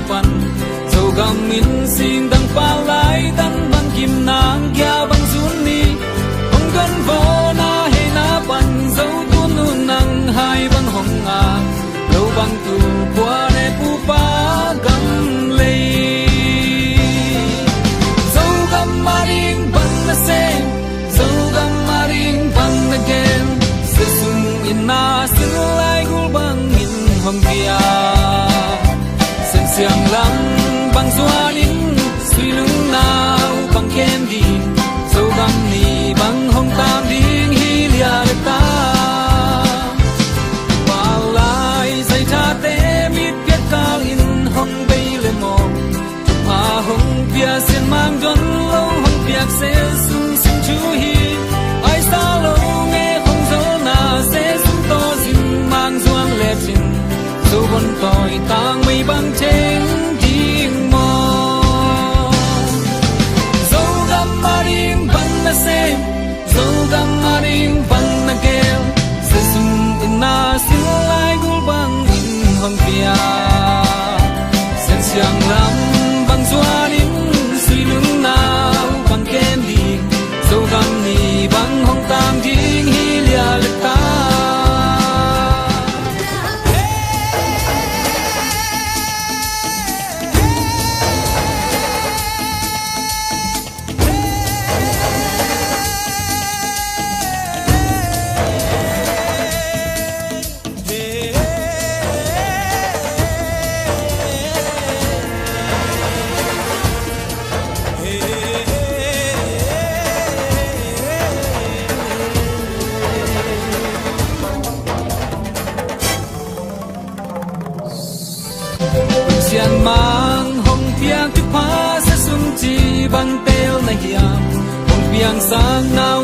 pan dầu gam min xin đăng pa lại đăng băng kim nang kia băng sun ni hong gan vô na he na pan dầu tu nu nang hai băng hong a lâu băng tu qua ne pu pa gam lei dầu gam ma ring băng na se dầu gam ma ring băng na gen se sung in na sin lai gul băng in hong kia sen siang lam băng zuan in suy lung nào băng ken đi dầu gam ni băng hong tam ding hi lia le ta wa lai sai tha te mit piet kang in hong bei le mo pa hong pia sen mang don lo hong piak se sung sim chu hi ai sa lo nghe hong zo na se sung to sim mang zuan le chin dầu bon toi tang mei băng chen ding mo dầu gam ma ring băng na se dầu gam ma ring băng na gel se sum in na sin lai gul băng in hong pia sen siang lam băng zuan in suy lung nào băng ken đi dầu gam ni băng hong tam ding hi lia le ta sian mang hong piang tu pa sa sum chi bang tel na hiam hong piang sang nau